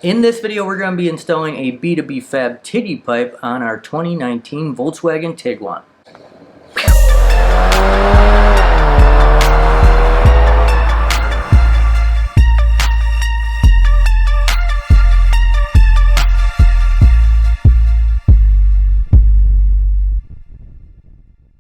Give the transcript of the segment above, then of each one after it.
In this video, we're going to be installing a B2BFAB TiggyPipe on our 2019 Volkswagen Tiguan.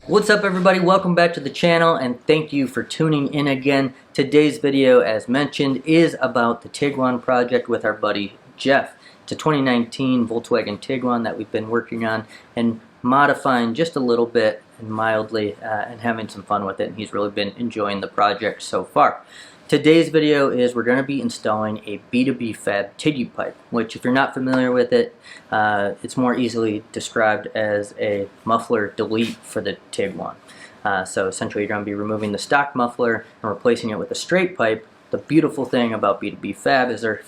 What's up everybody, welcome back to the channel and thank you for tuning in again. Today's video, as mentioned, is about the Tiguan project with our buddy Jeff. It's a 2019 Volkswagen Tiguan that we've been working on and modifying just a little bit and mildly and having some fun with it, and he's really been enjoying the project so far. Today's video is we're going to be installing a B2BFAB TiggyPipe, which if you're not familiar with it, it's more easily described as a muffler delete for the Tiguan. So essentially you're going to be removing the stock muffler and replacing it with a straight pipe. The beautiful thing about B2BFAB is they're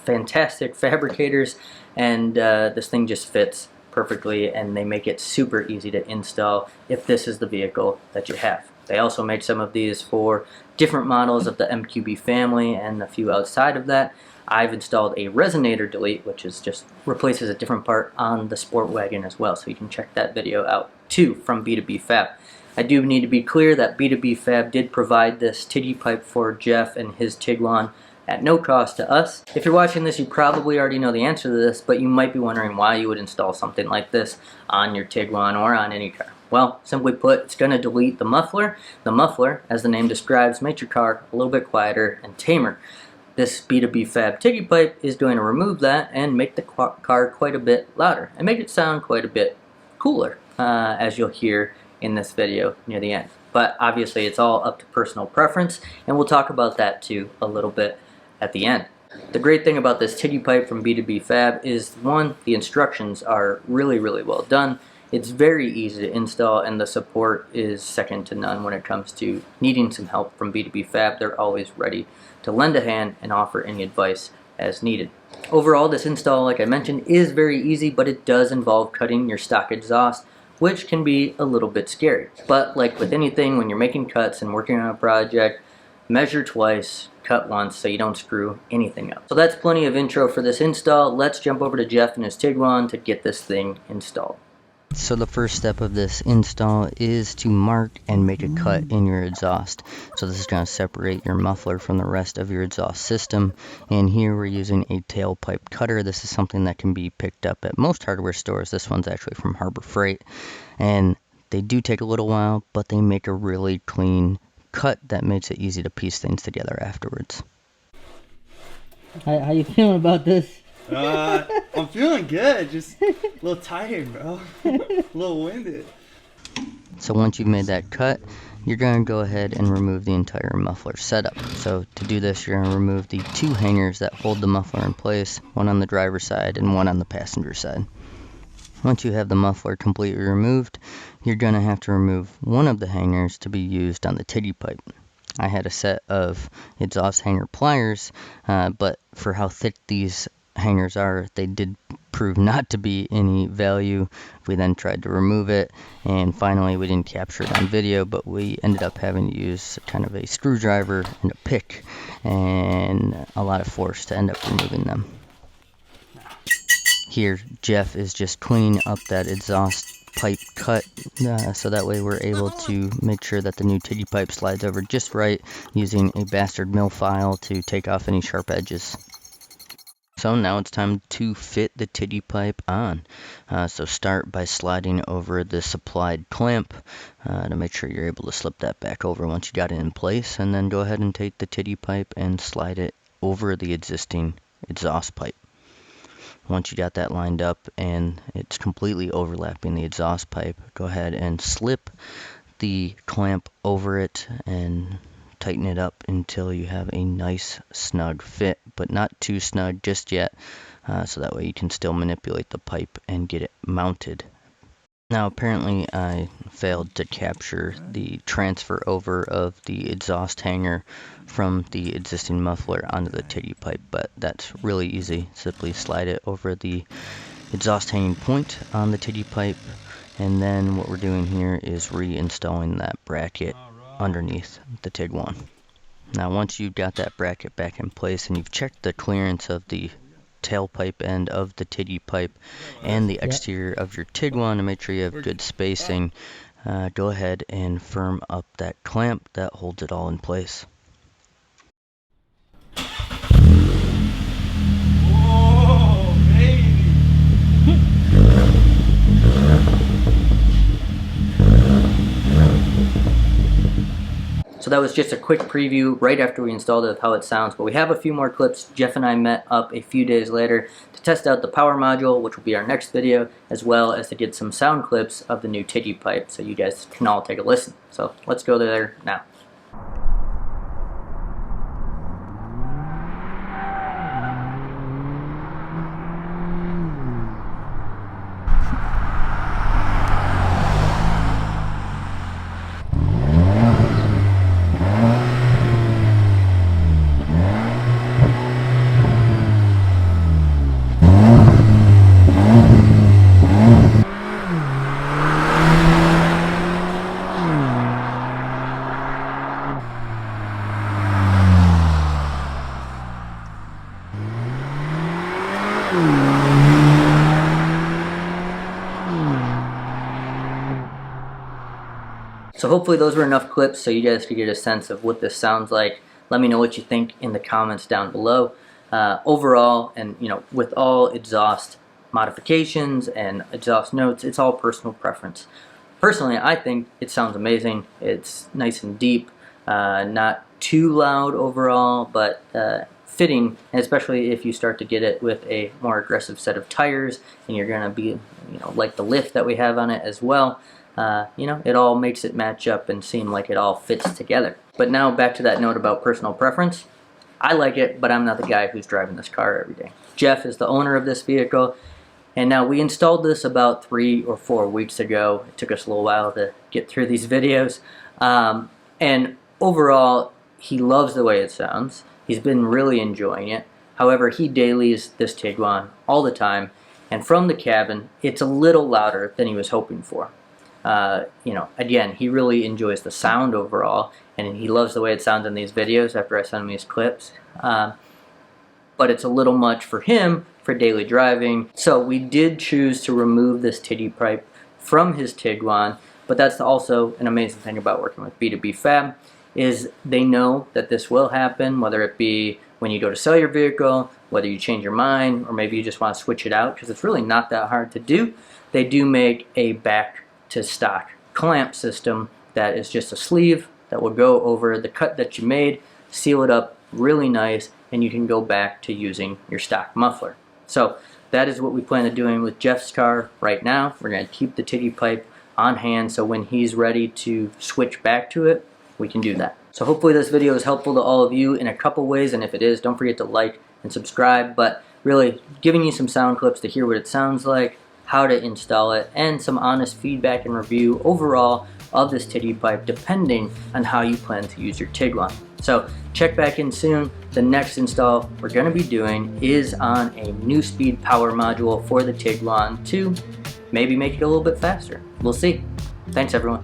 fantastic fabricators, and this thing just fits perfectly, and they make it super easy to install if this is the vehicle that you have. They also make some of these for different models of the Mk2 family and a few outside of that. I've installed a resonator delete, which is just replaces a different part on the sport wagon as well, so you can check that video out too from B2BFAB. I do need to be clear that B2BFAB did provide this TiggyPipe for Jeff and his Tiguan at no cost to us. If you're watching this, you probably already know the answer to this, but you might be wondering why you would install something like this on your Tiguan or on any car. Well, simply put, it's going to delete the muffler. The muffler, as the name describes, makes your car a little bit quieter and tamer. This B2BFAB TiggyPipe is going to remove that and make the car quite a bit louder and make it sound quite a bit cooler, as you'll hear in this video near the end. But obviously it's all up to personal preference, and we'll talk about that too a little bit at the end. The great thing about this TiggyPipe from B2BFAB is, one, the instructions are really well done. It's very easy to install, and the support is second to none when it comes to needing some help from B2BFAB. They're always ready to lend a hand and offer any advice as needed. Overall, this install, like I mentioned, is very easy, but it does involve cutting your stock exhaust, which can be a little bit scary. But like with anything, when you're making cuts and working on a project, measure twice, cut once, so you don't screw anything up. So that's plenty of intro for this install. Let's jump over to Jeff and his Tiguan to get this thing installed. So the first step of this install is to mark and make a cut in your exhaust. So this is going to separate your muffler from the rest of your exhaust system. And here we're using a tailpipe cutter. This is something that can be picked up at most hardware stores. This one's actually from Harbor Freight. And they do take a little while, but they make a really clean cut that makes it easy to piece things together afterwards. How you feeling about this? I'm feeling good, just a little tired, bro. A little winded. So once you've made that cut, you're going to go ahead and remove the entire muffler setup. So to do this, you're going to remove the two hangers that hold the muffler in place, one on the driver's side and one on the passenger side. Once you have the muffler completely removed, you're going to have to remove one of the hangers to be used on the TiggyPipe. I had a set of exhaust hanger pliers, but for how thick these hangers are, they did prove not to be any value. We then tried to remove it, and finally we didn't capture it on video, but we ended up having to use kind of a screwdriver and a pick and a lot of force to end up removing them. Here Jeff is just cleaning up that exhaust pipe cut, so that way we're able to make sure that the new TiggyPipe slides over just right, using a bastard mill file to take off any sharp edges. So now it's time to fit the TiggyPipe on. So start by sliding over the supplied clamp to make sure you're able to slip that back over once you got it in place, and then go ahead and take the TiggyPipe and slide it over the existing exhaust pipe. Once you got that lined up and it's completely overlapping the exhaust pipe, go ahead and slip the clamp over it and tighten it up until you have a nice snug fit, but not too snug just yet, so that way you can still manipulate the pipe and get it mounted. Now apparently I failed to capture the transfer over of the exhaust hanger from the existing muffler onto the TiggyPipe, but that's really easy. Simply slide it over the exhaust hanging point on the TiggyPipe, and then what we're doing here is reinstalling that bracket underneath the Tiguan. Now once you've got that bracket back in place and you've checked the clearance of the tailpipe end of the TiggyPipe and the exterior of your Tiguan to make sure you have good spacing, go ahead and firm up that clamp that holds it all in place. So that was just a quick preview right after we installed it of how it sounds, but we have a few more clips. Jeff and I met up a few days later to test out the power module, which will be our next video, as well as to get some sound clips of the new TiggyPipe so you guys can all take a listen. So let's go there now. So hopefully those were enough clips so you guys could get a sense of what this sounds like. Let me know what you think in the comments down below. Overall, and with all exhaust modifications and exhaust notes, it's all personal preference. Personally, I think it sounds amazing. It's nice and deep, not too loud overall, but fitting, and especially if you start to get it with a more aggressive set of tires and you're gonna be, like the lift that we have on it as well. It all makes it match up and seem like it all fits together. But now back to that note about personal preference. I like it, but I'm not the guy who's driving this car every day. Jeff is the owner of this vehicle, and now we installed this about 3 or 4 weeks ago. It took us a little while to get through these videos. And overall, he loves the way it sounds. He's been really enjoying it. However, he dailies this Tiguan all the time, and from the cabin, it's a little louder than he was hoping for. Again, he really enjoys the sound overall, and he loves the way it sounds in these videos after I send him these clips. But it's a little much for him for daily driving. So we did choose to remove this TiggyPipe from his Tiguan, but that's also an amazing thing about working with B2BFAB, is they know that this will happen, whether it be when you go to sell your vehicle, whether you change your mind, or maybe you just want to switch it out, because it's really not that hard to do. They do make a back to stock clamp system that is just a sleeve that will go over the cut that you made, seal it up really nice, and you can go back to using your stock muffler. So that is what we plan on doing with Jeff's car right now. We're going to keep the TiggyPipe on hand so when he's ready to switch back to it, we can do that. So hopefully this video is helpful to all of you in a couple ways, and if it is, don't forget to like and subscribe. But really giving you some sound clips to hear what it sounds like, how to install it, and some honest feedback and review overall of this TiggyPipe depending on how you plan to use your Tiguan. So check back in soon. The next install we're going to be doing is on a new speed power module for the Tiguan to maybe make it a little bit faster. We'll see. Thanks everyone.